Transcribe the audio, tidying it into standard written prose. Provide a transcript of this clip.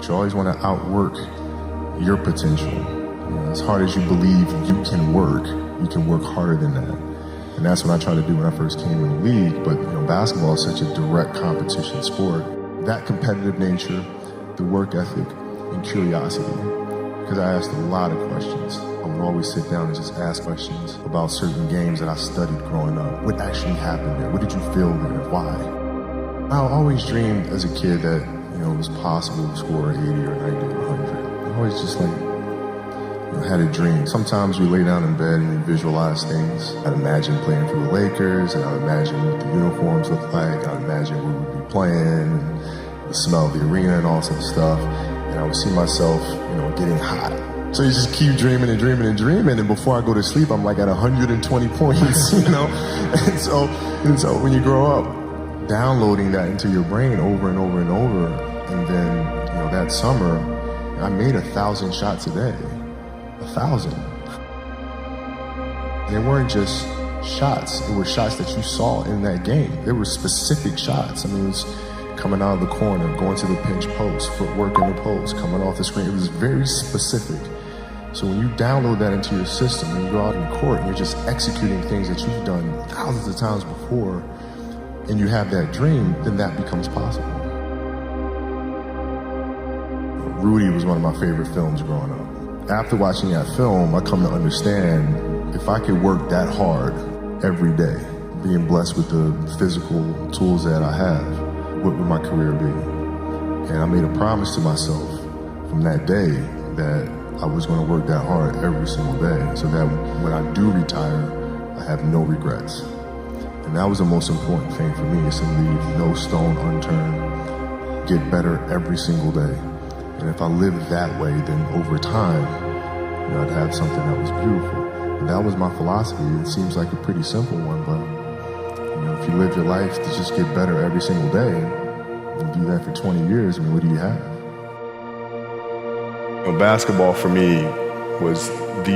You always want to outwork your potential. As hard as you believe you can work harder than that. And that's what I tried to do when I first came in the league. But basketball is such a direct competition sport. That competitive nature, the work ethic, and curiosity. Because I asked a lot of questions. I would always sit down and just ask questions about certain games that I studied growing up. What actually happened there? What did you feel there? Why? I always dreamed as a kid that it was possible to score 80 or 90 or 100. I always just had a dream. Sometimes you lay down in bed and you visualize things. I'd imagine playing for the Lakers, and I'd imagine what the uniforms look like. I'd imagine where we'd be playing, and the smell of the arena and all sorts of stuff. And I would see myself, getting hot. So you just keep dreaming and dreaming and dreaming, and before I go to sleep, I'm like at 120 points, And so when you grow up, downloading that into your brain over and over and over, and then, that summer, I made 1,000 shots a day. 1,000. They weren't just shots. It were shots that you saw in that game. They were specific shots. It was coming out of the corner, going to the pinch post, footwork in the post, coming off the screen. It was very specific. So when you download that into your system and you go out in court and you're just executing things that you've done thousands of times before, and you have that dream, then that becomes possible. Rudy was one of my favorite films growing up. After watching that film, I come to understand if I could work that hard every day, being blessed with the physical tools that I have, what would my career be? And I made a promise to myself from that day that I was going to work that hard every single day so that when I do retire, I have no regrets. And that was the most important thing for me, is to leave no stone unturned, get better every single day. And if I lived that way, then over time, I'd have something that was beautiful. And that was my philosophy. It seems like a pretty simple one, but if you live your life to just get better every single day, and do that for 20 years, what do you have? Basketball for me was the